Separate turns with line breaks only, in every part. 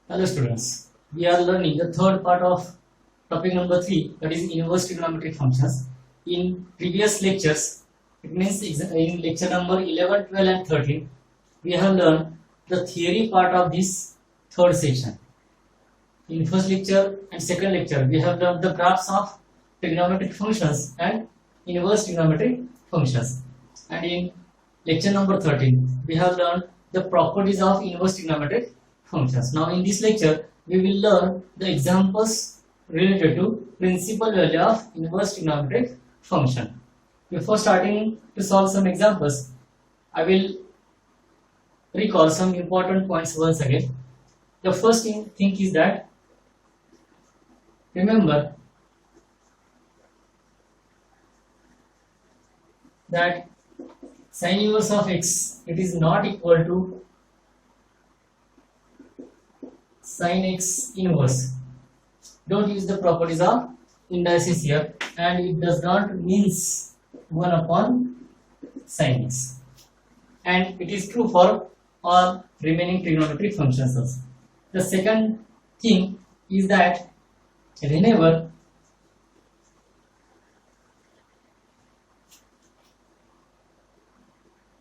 Hello students, we are learning the third part of topic number 3, that is inverse trigonometric functions. In previous lectures, it means in lecture number 11, 12 and 13, we have learned the theory part of this third section. In first lecture and second lecture, we have learned the graphs of trigonometric functions and inverse trigonometric functions. And in lecture number 13, we have learned the properties of inverse trigonometric functions. Now in this lecture, we will learn the examples related to principal value of inverse trigonometric function. Before starting to solve some examples, I will recall some important points once again. The first thing is that remember that sin inverse of x, it is not equal to sin x inverse. Don't use the properties of indices here, and it does not means 1 upon sin x, and it is true for all remaining trigonometric functions also. The second thing is that whenever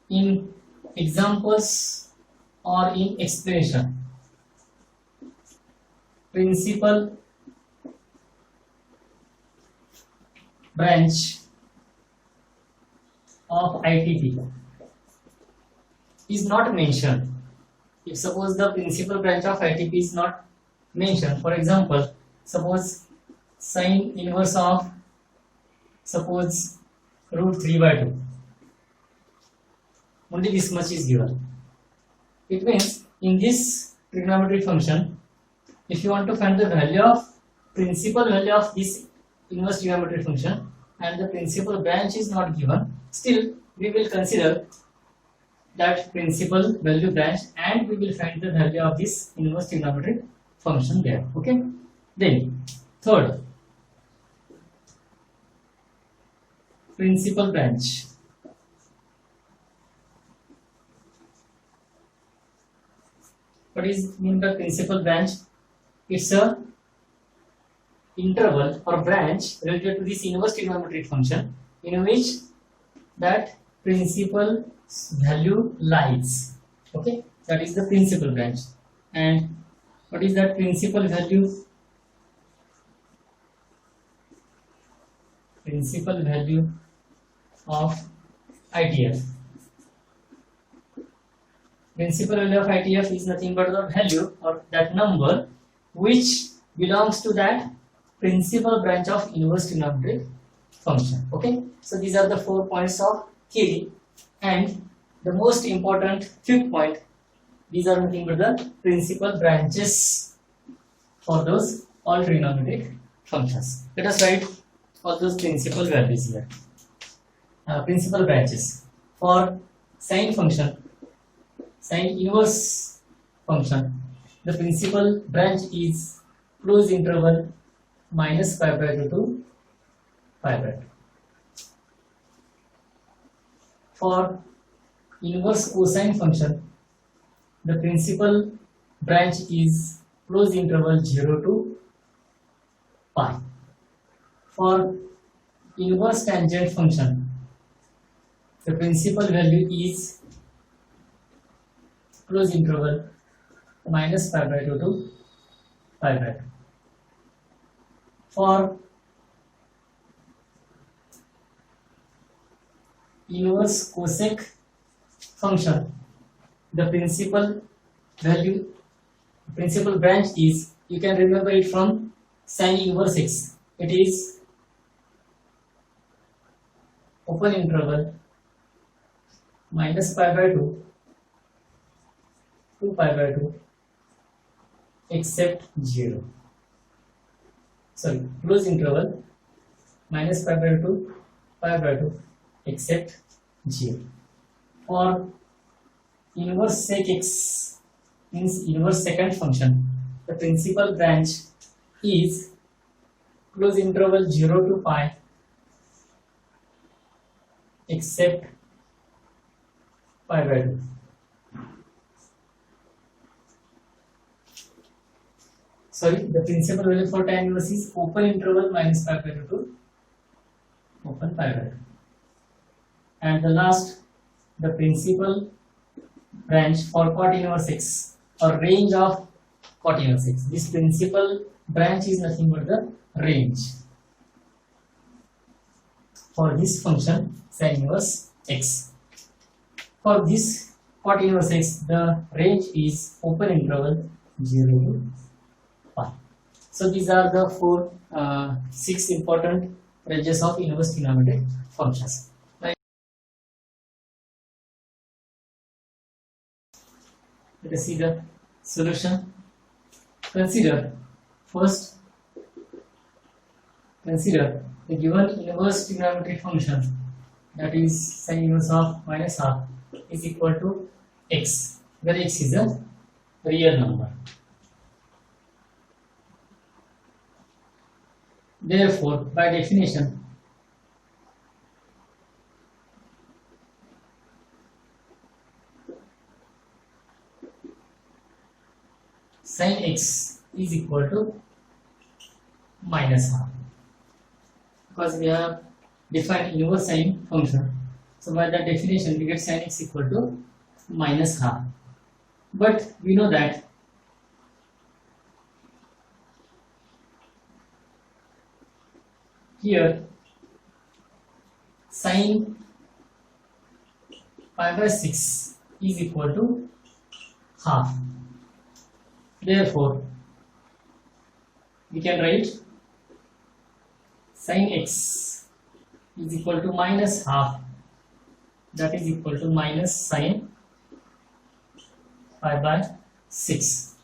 in examples or in explanation, principal branch of ITP is not mentioned. If suppose the principal branch of ITP is not mentioned, for example, suppose sin inverse of suppose root 3 by 2, only this much is given. It means in this trigonometric function, if you want to find the value of principal value of this inverse trigonometric function and the principal branch is not given, still we will consider that principal value branch and we will find the value of this inverse trigonometric function there. Okay. Then third, principal branch. What is mean by principal branch? It's a interval or branch related to this inverse trigonometric function in which that principal value lies. Okay, that is the principal branch. And what is that principal value? Principal value of ITF. Principal value of ITF is nothing but the value or that number which belongs to that principal branch of inverse trigonometric function. Okay, so these are the 4 points of theory, and the most important fifth point, these are nothing but the principal branches for those all trigonometric functions. Let us write all those principal values here. Principal branches for sine function, sine inverse function, the principal branch is closed interval minus pi by 2 to pi by 2. For inverse cosine function, the principal branch is closed interval 0 to pi. For inverse tangent function, the principal value is closed interval minus pi by 2 to pi by 2. For inverse cosec function, the principal branch is, you can remember it from sin inverse x, it is open interval minus pi by 2 to pi by 2 except 0. Sorry, close interval minus pi by 2 to pi by 2 except 0. For inverse sec x, means inverse second function, the principal branch is close interval 0 to pi except pi by 2. the principal value for tan inverse is open interval minus pi by root 2 open pi by 2. And the last, the principal branch for cot inverse x or range of cot inverse x. This principal branch is nothing but the range for this function sin inverse x. For this cot inverse x, the range is open interval 0 to pi. So these are the 6 important ranges of inverse trigonometric functions. Now, let us see the solution. Consider the given inverse trigonometric function, that is sin inverse of minus half, is equal to x, where x is a real number. Therefore, by definition, sin x is equal to minus half, because we have defined inverse sine function. So by that definition, we get sin x equal to minus half. But we know that here sin pi by 6 is equal to half. Therefore, we can write sin x is equal to minus half, that is equal to minus sin pi by 6.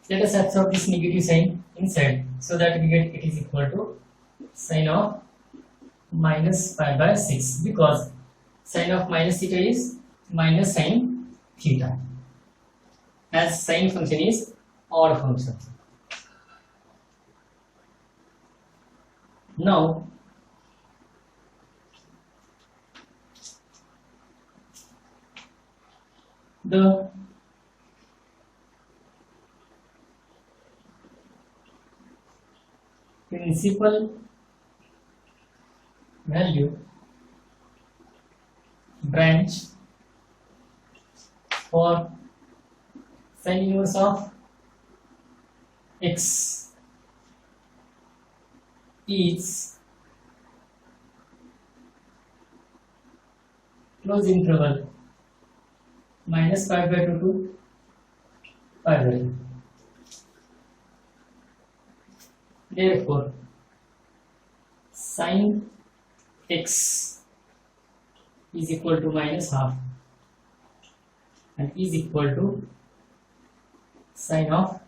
Let us absorb this negative sign inside, so that we get it is equal to sin of minus pi by 6, because sin of minus theta is minus sin theta, as sin function is odd function. Now the principal value branch for sin inverse of x is close interval minus pi by 2 to pi by 2. Therefore, sin x is equal to minus half and is equal to sin of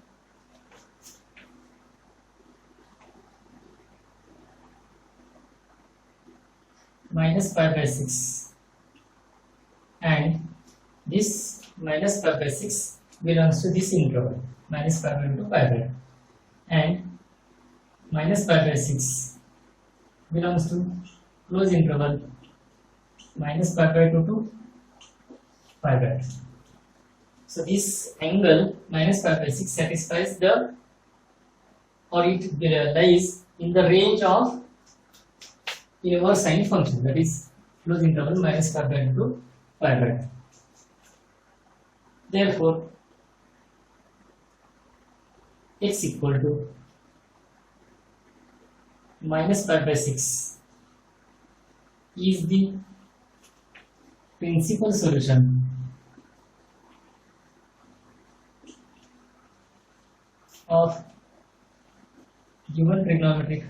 minus pi by 6, and this minus pi by 6 belongs to this interval minus pi by 2 to pi by 2, and minus pi by 6 belongs to close interval minus pi by 2 to pi by 2. So this angle minus pi by 6 satisfies the, or it lies in the range of inverse sine function, that is close interval minus pi by 2 to pi by 2. Therefore, x equal to minus pi by 6 is the principal solution of given trigonometric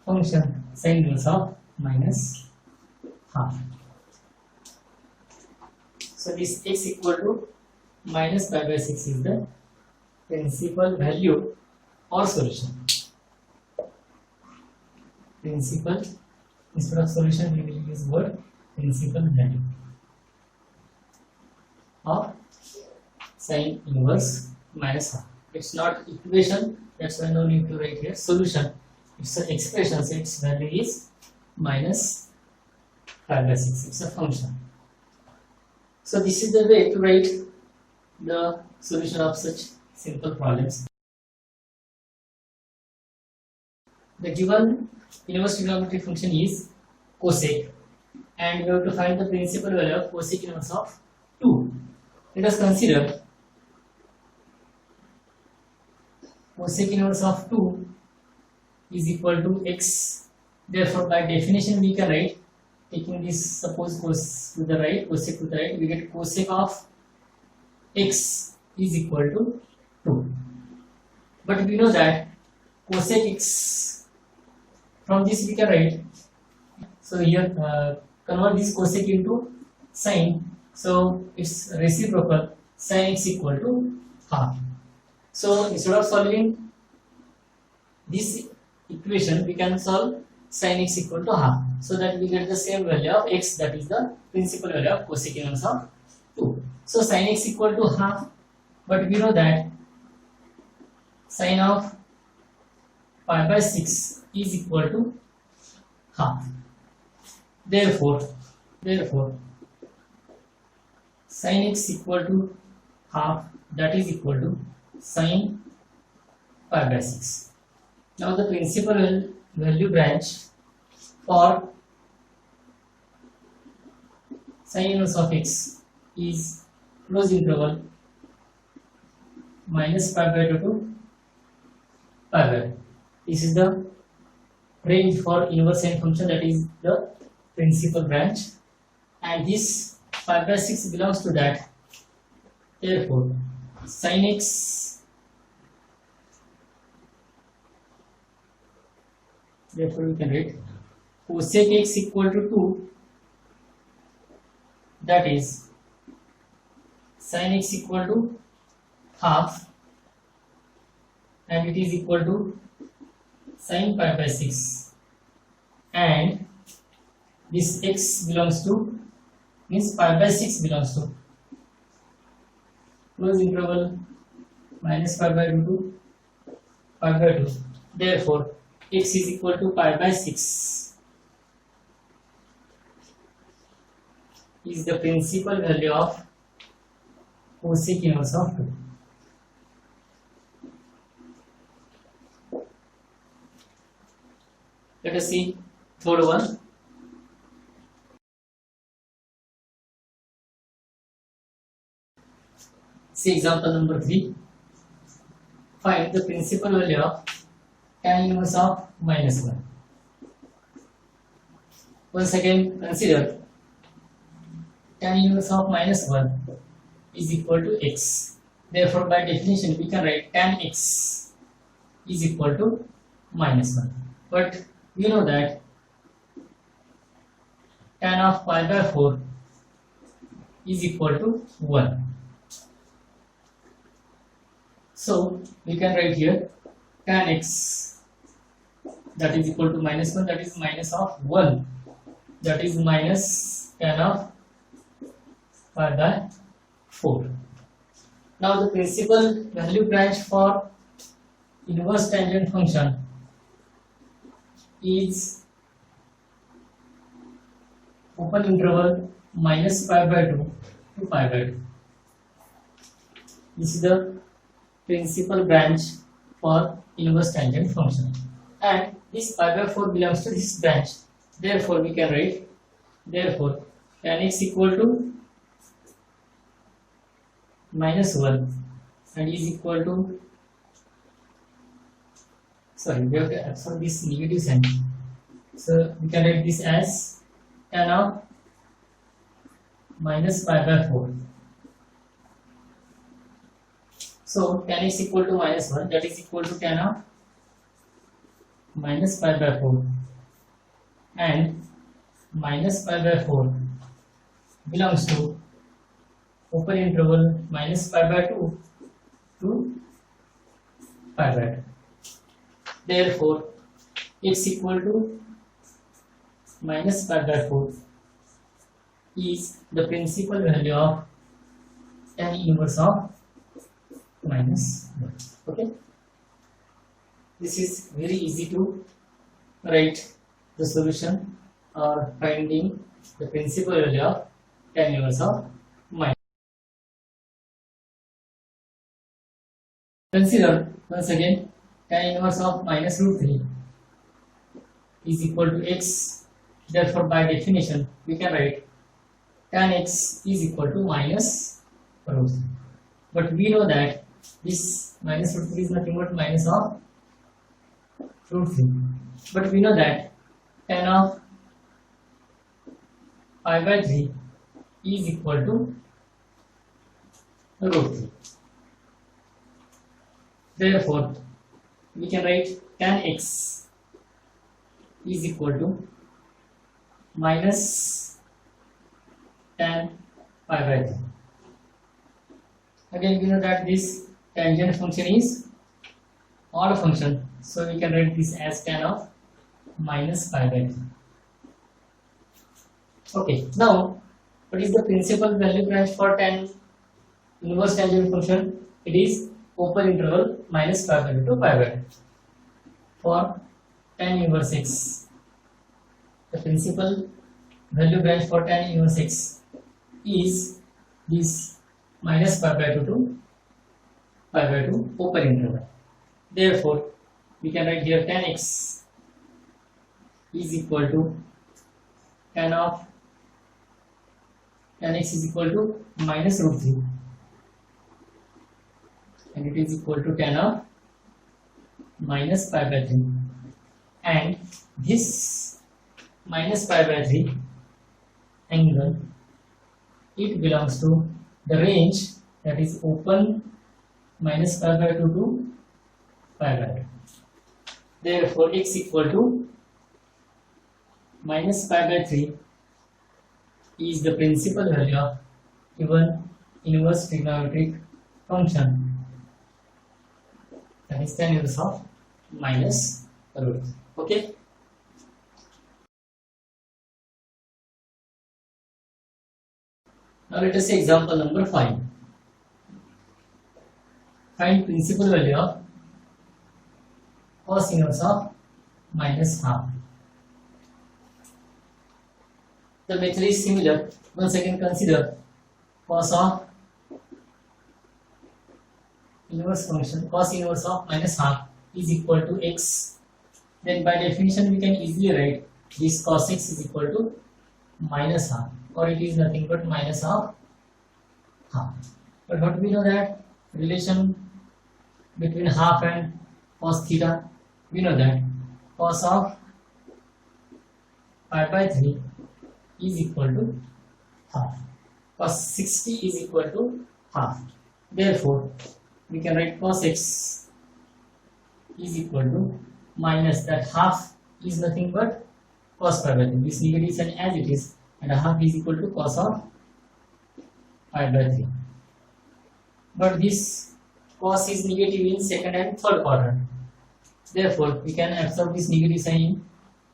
function sin inverse of minus half. So this x equal to minus pi by 6 is the principal value or solution. Principal, instead of solution we will use word principal value of sin inverse minus half. It's not equation, that's why no need to write here solution. It's an expression, so its value is minus pi by 6. It's a function. So this is the way to write the solution of such simple problems. The given inverse trigonometric function is cosec, and we have to find the principal value of cosec inverse of 2. Let us consider cosec inverse of 2 is equal to x. Therefore, by definition, we can write, taking this, suppose cos to the right, cosec to the right, we get cosec of x is equal to 2. But we know that cosec x, from this we can write, so here convert this cosec into sine, so it's reciprocal, sine x equal to half. So instead of solving this equation, we can solve sin x equal to half, so that we get the same value of x, that is the principal value of cosec inverse of 2. So sin x equal to half, but we know that sin of pi by 6 is equal to half. Therefore sin x equal to half, that is equal to sin pi by 6. Now the principal value branch for sin inverse of x is close interval minus pi by 2 to pi by 2. This is the range for inverse sine function, that is the principal branch, and this pi by 6 belongs to that. Therefore sin x, therefore we can write cosec x equal to 2, that is sin x equal to half, and it is equal to sin pi by 6, and this x belongs to, means pi by 6 belongs to close interval minus pi by 2 to pi by 2. Therefore x is equal to pi by 6 is the principal value of cosec inverse of 2. Let us see third one. See example number 3. Find the principal value of tan inverse of minus 1. Once again consider tan inverse of minus 1 is equal to x. Therefore by definition we can write tan x is equal to minus 1. But we know that tan of pi by 4 is equal to 1. So we can write here tan x, that is equal to minus 1, that is minus of 1, that is minus tan of pi by 4. Now the principal value branch for inverse tangent function is open interval minus pi by 2 to pi by 2. This is the principal branch for inverse tangent function, and this pi by 4 belongs to this branch. Therefore we can write, therefore tan x equal to minus 1 and is equal to, sorry, we have to absorb this negative sign, so we can write this as tan of minus pi by 4. So tan x equal to minus 1, that is equal to tan of minus pi by 4, and minus pi by 4 belongs to open interval minus pi by 2 to pi by 2. Therefore x equal to minus pi by 4 is the principal value of tan inverse of minus 1. Okay, this is very easy to write the solution or finding the principal value of tan inverse of minus Consider once again tan inverse of minus root 3 is equal to x. Therefore, by definition, we can write tan x is equal to minus root 3. But we know that this minus root 3 is nothing but minus of root 3. But we know that tan of pi by 3 is equal to root 3. Therefore, we can write tan x is equal to minus tan pi by 3. Again, we know that this tangent function is odd function, so we can write this as tan of minus pi by 3. Okay, now what is the principal value branch for tan inverse tangent function? It is open interval minus pi by 2 to pi by 2. For tan inverse x, the principal value branch for tan inverse x is this minus pi by 2 to pi by 2 open interval. Therefore, we can write here tan x is equal to tan x is equal to minus root 3, and it is equal to tan of minus pi by 3, and this minus pi by 3 angle, it belongs to the range that is open minus pi by 2 to pi by 2. Therefore, x equal to minus pi by 3 is the principal value of given inverse trigonometric function, that is tan inverse of minus root. Okay. Now let us say example number 5. Find principal value of cos inverse of minus half. The method is similar. Once again, consider cos of inverse function, cos inverse of minus half is equal to x. Then by definition, we can easily write this cos x is equal to minus half, or it is nothing but minus of half. But what we know that relation between half and cos theta, we know that cos of pi by 3 is equal to half. Cos 60 is equal to half. Therefore, we can write cos x is equal to minus that half is nothing but cos pi by 3. This negative sign as it is, and a half is equal to cos of pi by 3. But this cos is negative in second and third quadrant. Therefore, we can absorb this negative sign in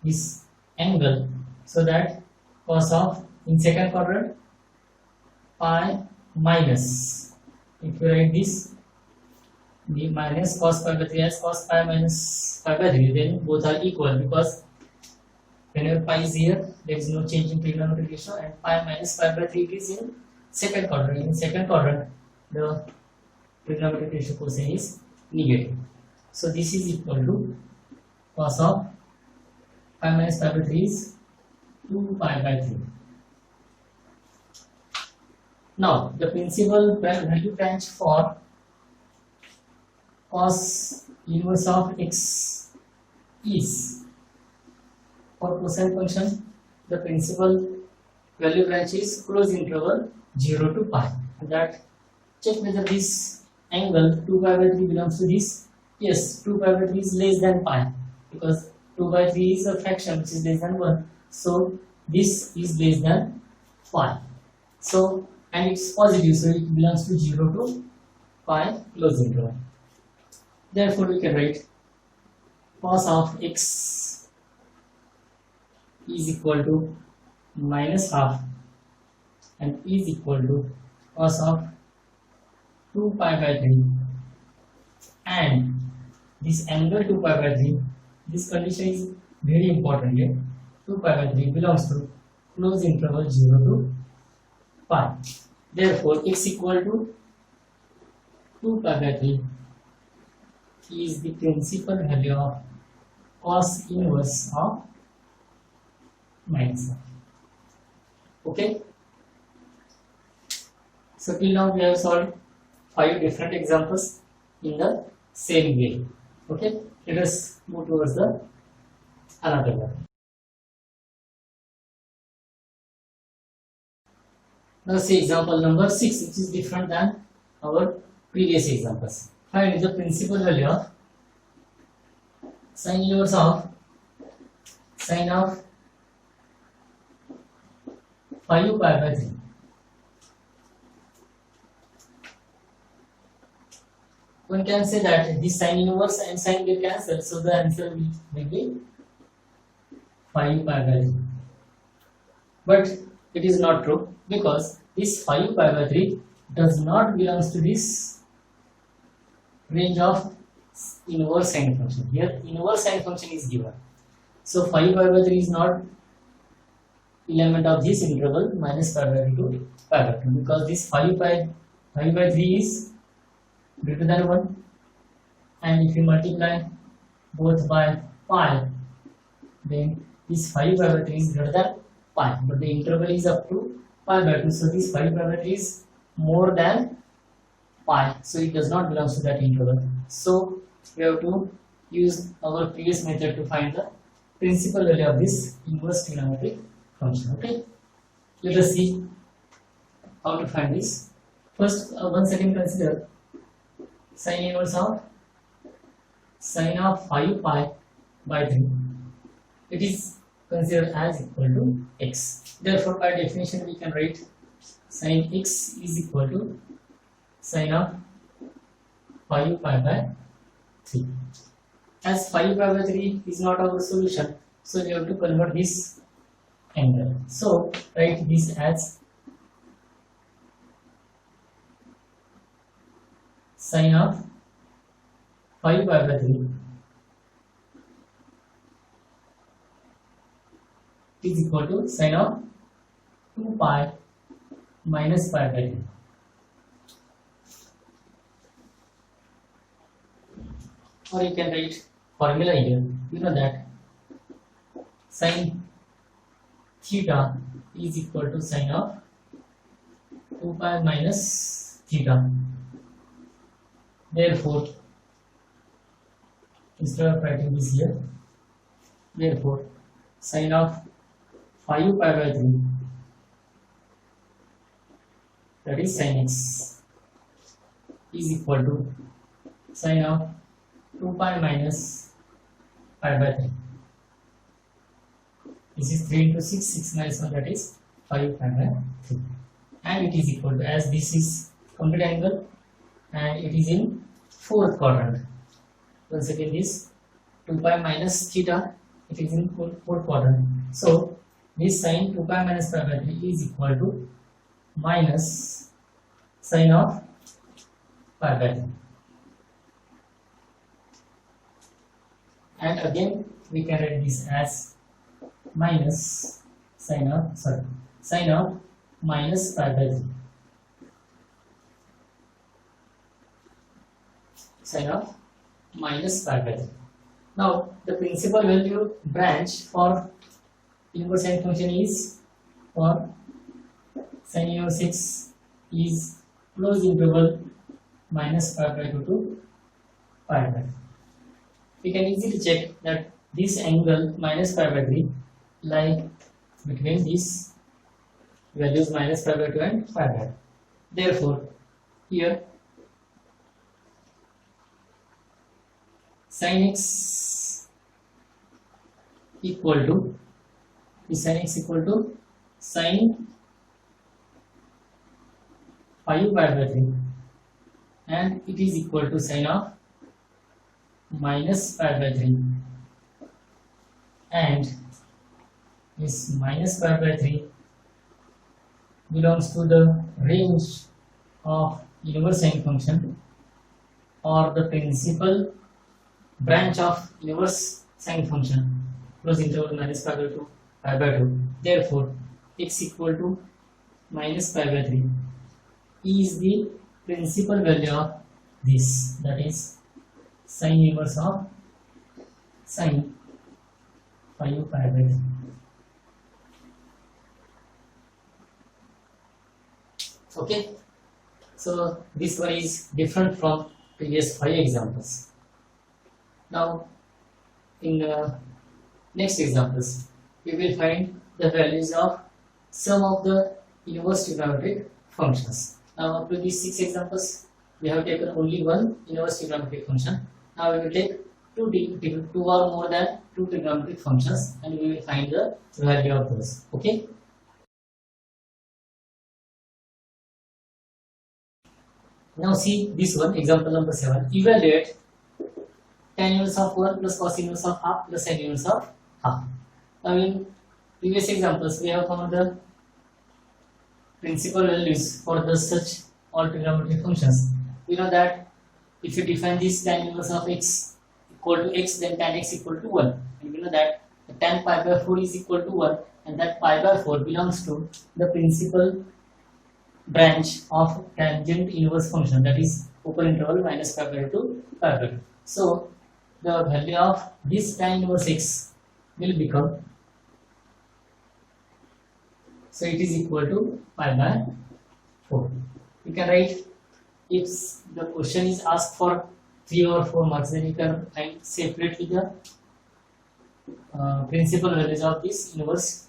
this angle, so that cos of in second quadrant pi minus, if you write this the minus cos pi by 3 as cos pi minus pi by 3, then both are equal, because whenever pi is here, there is no change in trigonometric ratio, and pi minus pi by 3 is in second quadrant. In second quadrant, the trigonometric ratio quotient is negative. So this is equal to cos of pi minus pi by 3 is 2 pi by 3. Now, the principal value branch for cos inverse of x is, for cosine function, the principal value branch is close interval 0 to pi. That check whether this angle 2 pi by 3 belongs to this. Yes, 2 pi by 3 is less than pi, because 2 by 3 is a fraction which is less than 1. So this is less than pi. So, and it's positive, so it belongs to 0 to pi close interval. Therefore, we can write cos of x is equal to minus half and is equal to cos of 2 pi by 3, and this angle 2 pi by 3, this condition is very important here. 2 pi by 3 belongs to close interval 0 to pi. Therefore, x equal to 2 pi by 3 is the principal value of cos inverse of minus 1. Okay, so till now we have solved 5 different examples in the same way. Okay, let us move towards the another one. Now see example number 6, which is different than our previous examples. Find the principal value of sin inverse of sin of 5 pi by 3. One can say that this sin inverse and sin will cancel, so the answer will be 5 pi by 3. But it is not true, because this 5 pi by 3 does not belong to this range of inverse sine function. Here inverse sine function is given, so 5 pi by 3 is not element of this interval minus pi by 2 to pi by 2, because this 5 by 3 is greater than 1, and if you multiply both by pi, then this 5 pi by 3 is greater than pi, but the interval is up to pi by 2, so this 5 pi by 3 is more than pi, so it does not belong to that interval. So we have to use our previous method to find the principal value of this inverse trigonometric function. Okay, let us see how to find this. First, once again consider sin inverse of sin of 5 pi by 3. It is considered as equal to x. Therefore, by definition, we can write sin x is equal to sin of 5 pi by 3. As 5 pi by 3 is not our solution, so we have to convert this angle. So write this as sin of 5 pi by 3 is equal to sin of 2 pi minus pi by 3. Or you can write formula here. You know that sin theta is equal to sin of 2 pi minus theta. Therefore, instead of writing this here, therefore sin of 5 pi by 3, that is sin x, is equal to sin of 2 pi minus pi by 3. This is 3 into 6, 6 minus 1, that is 5 pi by 3. And it is equal to, as this is complete angle and it is in 4th quadrant. Once again, this 2 pi minus theta, it is in 4th quadrant. So this sin 2 pi minus pi by 3 is equal to minus sin of pi by 3. And again we can write this as minus sin of minus pi by 3. Sin of minus pi by 3. Now the principal value branch for inverse sine function is, for sin inverse x is closed interval minus pi by 2 to pi by 2. We can easily check that this angle minus pi by 3 lie between these values minus pi by 2 and pi by 2. Therefore, here sin x equal to sin sin 5 pi by 3, and it is equal to sin of minus pi by 3, and this minus pi by 3 belongs to the range of inverse sine function or the principal branch of inverse sine function, close interval minus pi by 2 pi by 2. Therefore, x equal to minus pi by 3 is the principal value of this, that is sin inverse of sin 5 pi by 3. Okay, so this one is different from previous 5 examples. Now in next examples we will find the values of some of the inverse trigonometric functions. Now up to these 6 examples we have taken only one inverse trigonometric function. Now we will take two or more than 2 trigonometric functions and we will find the value of those. Okay. Now see this one, example number 7. Evaluate tan inverse of 1 plus cos inverse of half plus sin inverse of half. Now in previous examples we have found the principal values for the such all trigonometric functions. We know that if you define this tan inverse of x equal to x, then tan x equal to 1. And we know that tan pi by 4 is equal to 1 and that pi by 4 belongs to the principal branch of tangent inverse function, that is open interval minus pi by 2 pi by 2. So the value of this tan inverse x will become, so it is equal to pi by 4. You can write, if the question is asked for 3 or 4 marks, then you can write separately the principal values of this inverse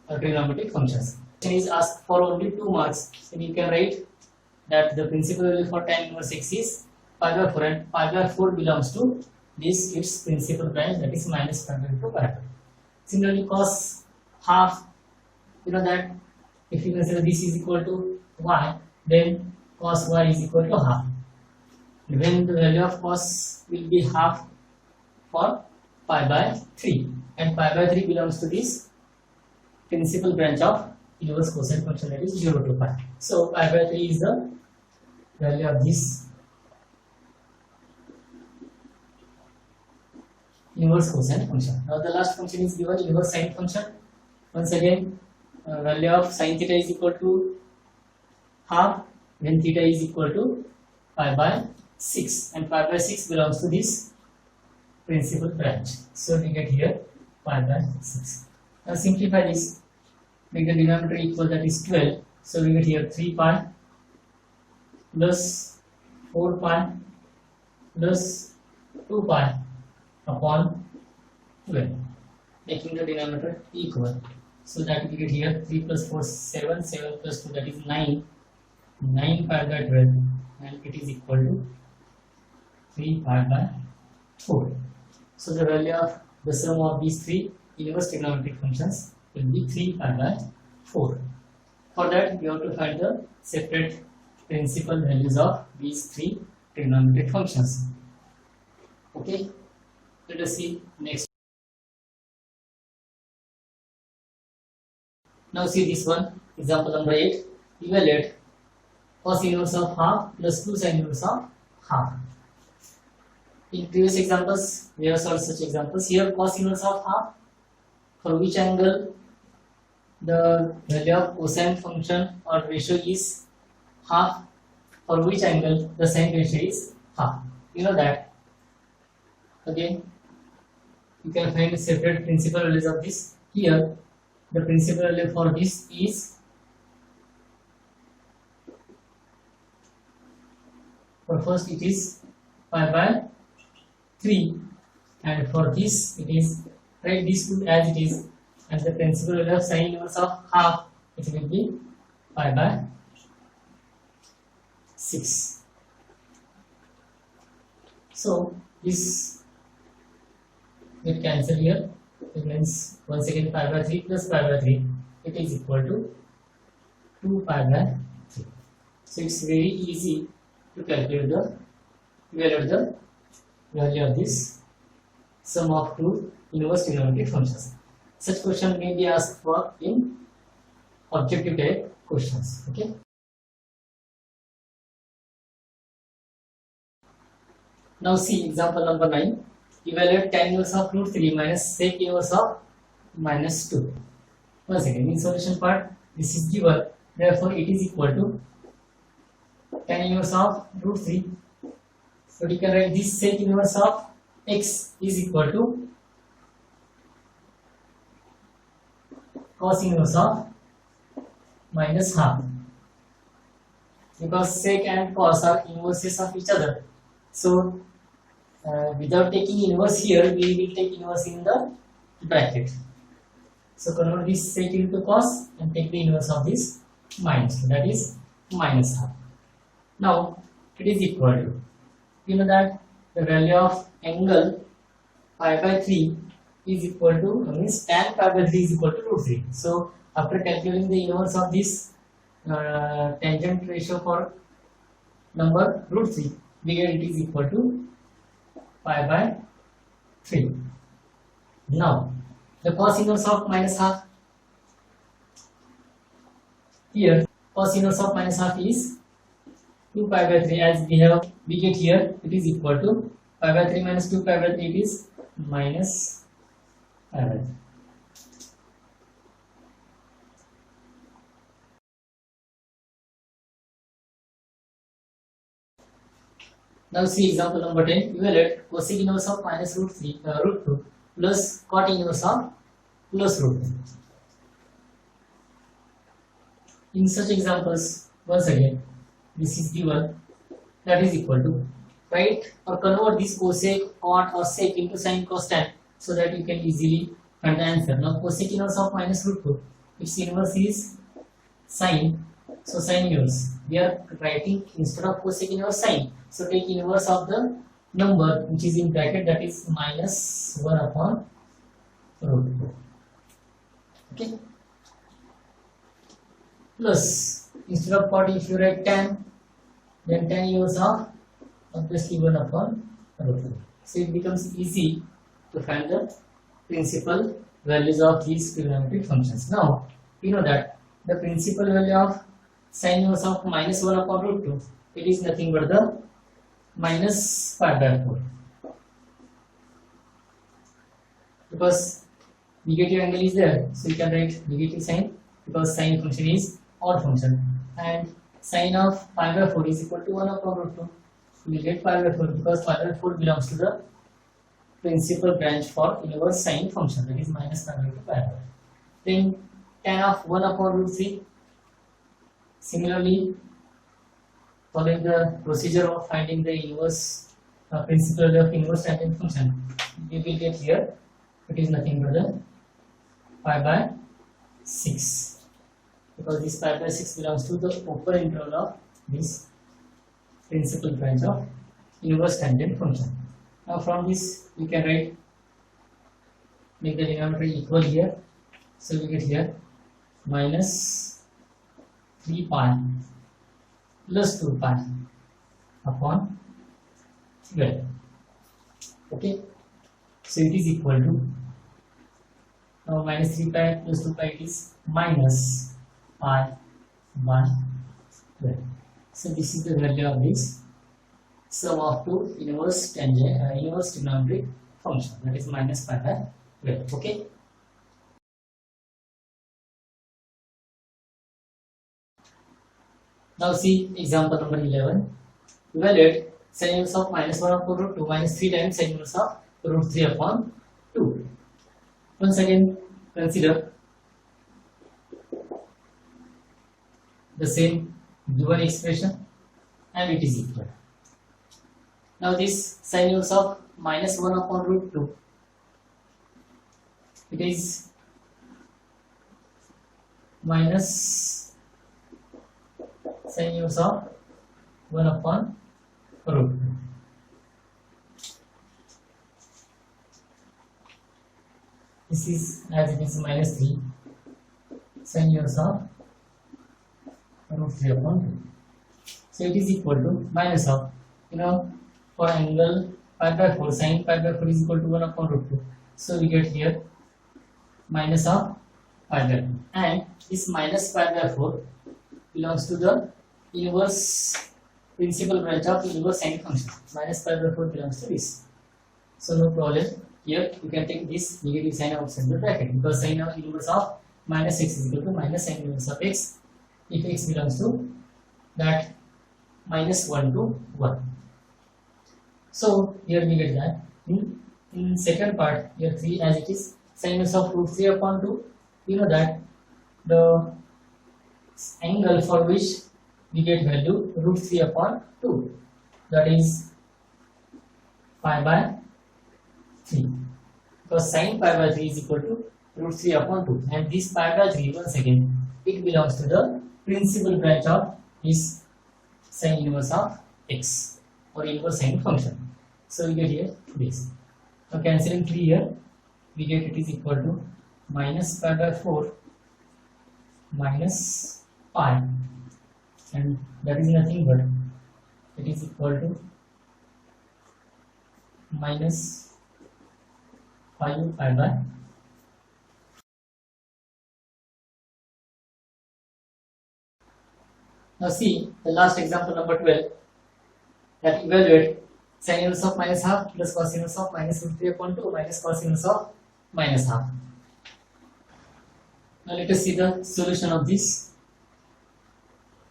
trigonometric functions. Question is asked for only 2 marks, then you can write that the principal value for tan inverse x is pi by 4 and pi by 4 belongs to this its principal branch, that is minus pi by 2 pi by 2. Similarly cos half, you know that if you consider this is equal to y, then cos y is equal to half. When the value of cos will be half for pi by 3 and pi by 3 belongs to this principal branch of inverse cosine function, that is 0 to pi. So pi by 3 is the value of this inverse cosine function. Now the last function is given, inverse sine function. Once again value of sin theta is equal to half when theta is equal to pi by 6 and pi by 6 belongs to this principal branch. So we get here pi by 6. Now simplify this, make the denominator equal, that is 12. So we get here 3 pi plus 4 pi plus 2 pi upon 12, making the denominator equal. So that we get here 3 plus 4 7, 7 plus 2, that is 9, 9 pi by 12 and it is equal to 3 pi by 4. So the value of the sum of these 3 inverse trigonometric functions will be 3 pi by 4. For that we have to find the separate principal values of these 3 trigonometric functions. Okay, let us see next. Now see this one, example number 8. Evaluate cos inverse of half plus 2 sin inverse of half. In previous examples we have solved such examples. Here cos inverse of half, for which angle the value of cosine function or ratio is half, for which angle the sine ratio is half. You know that. Again, you can find separate principal values of this. Here the principal value for this is, for first it is pi by 3 and for this it is, write these two as it is, and the principal value of sin inverse of half, it will be pi by 6. So this will cancel here. It means once again pi by 3 plus pi by 3, it is equal to 2 pi by 3. So it's very easy to calculate the value of this sum of 2 inverse trigonometric functions. Such question may be asked for in objective type questions. Okay. Now see example number 9. Evaluate tan inverse of root 3 minus sec inverse of minus 2. Once again, in solution part, this is given. Therefore, it is equal to tan inverse of root 3 But you can write this sec inverse of x is equal to cos inverse of minus half, because sec and cos are inverses of each other. So without taking inverse here, we will take inverse in the bracket. So convert this sec into cos and take the inverse of this minus, that is minus half. Now it is equal to, you know that the value of angle pi by 3 is equal to, means tan pi by 3 is equal to root 3. So after calculating the inverse of this tangent ratio for number root 3, we get it is equal to pi by 3. Now the cos inverse of minus half, here cos inverse of minus half is 2 pi by 3, as we get here, it is equal to pi by 3 minus 2 pi by 3, it is minus pi by 3. Now see example number 10. Evaluate cosec inverse of minus root 2 plus cot inverse of plus root 2. In such examples, once again, this is given, that is equal to, write or convert this cosec, cot or sec into sin, cos, tan, so that you can easily find the answer. Now cosec inverse of minus root 2, its inverse is sin, so sin inverse. We are writing instead of cosec inverse sin, so take inverse of the number which is in bracket, that is minus 1 upon root 2. Okay. Plus, instead of cot, if you write tan, then tan inverse of obviously 1 upon root 2. So it becomes easy to find the principal values of these trigonometric functions. Now we know that the principal value of sin inverse of minus 1 upon root 2, it is nothing but the minus pi by 4, because negative angle is there, so you can write negative sign, because sin function is odd function, and sin of pi by 4 is equal to 1 upon root 2. You will get pi by 4 because pi by 4 belongs to the principal branch for inverse sine function, that is minus pi by 2 pi by 4. Then tan of 1 upon root 3. Similarly, following the procedure of finding the inverse principal value of inverse tangent function, we will get here, it is nothing but the pi by 6, because this pi by 6 belongs to the upper interval of this principal branch of inverse tangent function. Now from this we can write, make the denominator equal here, so we get here minus 3 pi plus 2 pi upon 12. Okay, so it is equal to, now minus 3 pi plus 2 pi is minus pi by 12. So this is the value of this sum of two inverse trigonometric function, that is minus pi by 12. Okay. Now see example number 11. Evaluate sin inverse of minus 1 upon root 2 minus 3 times sin inverse of root 3 upon 2. Once again consider the same given expression and it is equal. Now this sin inverse of minus 1 upon root 2, it is minus sin inverse of 1 upon root 2. This is, as it is, minus 3 sin inverse of root 3 upon 2. So it is equal to minus of, for angle pi by 4, sin pi by 4 is equal to 1 upon root 2. So we get here minus of pi by 2, and this minus pi by 4 belongs to the inverse principal branch of inverse sine function. Minus pi by 4 belongs to this. So no problem. Here you can take this negative sign outside the bracket, because sin of inverse of minus x is equal to minus sin inverse of x if x belongs to that minus 1 to 1. So here we get that in second part, here 3 as it is sin inverse of root 3 upon 2. You know that the angle for which we get value root 3 upon 2, that is pi by 3, because sin pi by 3 is equal to root 3 upon 2, and this pi by 3 once again it belongs to the principal branch of this sin inverse of x or inverse sine function. So we get here this. Now cancelling 3 here, we get it is equal to minus pi by 4 minus pi, and that is nothing but it is equal to minus 5 pi by. Now see the last example number 12, that evaluate sin inverse of minus half plus cos inverse of minus root 3 upon 2 minus cos inverse of minus half. Now let us see the solution of this.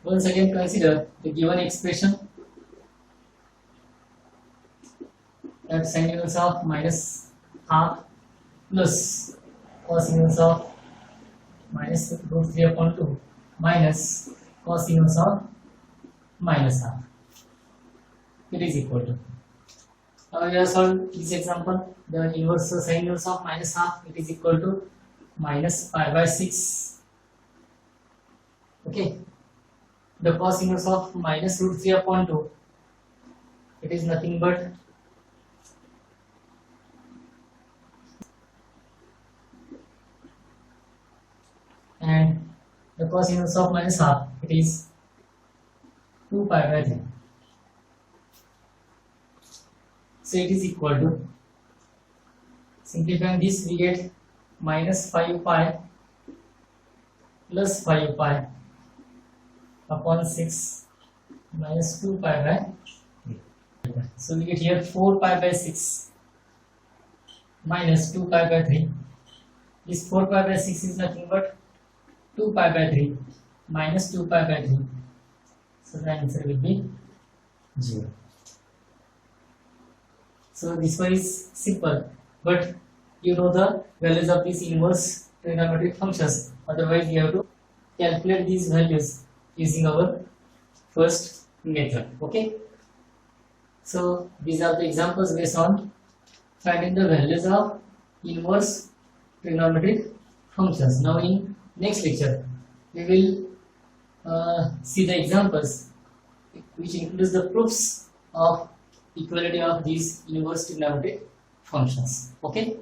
Once again consider the given expression, that sin inverse of minus half plus cos inverse of minus root 3 upon 2 minus cos inverse of minus half. It is equal to. Now we have solved this example. The inverse sin inverse of minus half, it is equal to minus pi by 6. Okay. The cos inverse of minus root 3 upon 2, it is nothing but and the cos inverse of minus half, it is 2 pi by 3. So it is equal to, simplifying this we get minus 5 pi plus 5 pi upon 6 minus 2 pi by 3. So we get here 4 pi by 6 minus 2 pi by 3. This 4 pi by 6 is nothing but 2 pi by 3 minus 2 pi by 3. So the answer will be 0. So this one is simple, but you know the values of these inverse trigonometric functions. Otherwise, we have to calculate these values using our first method. Okay. So these are the examples based on finding the values of inverse trigonometric functions. Now in next lecture, we will see the examples which includes the proofs of equality of these inverse trigonometric functions. Okay.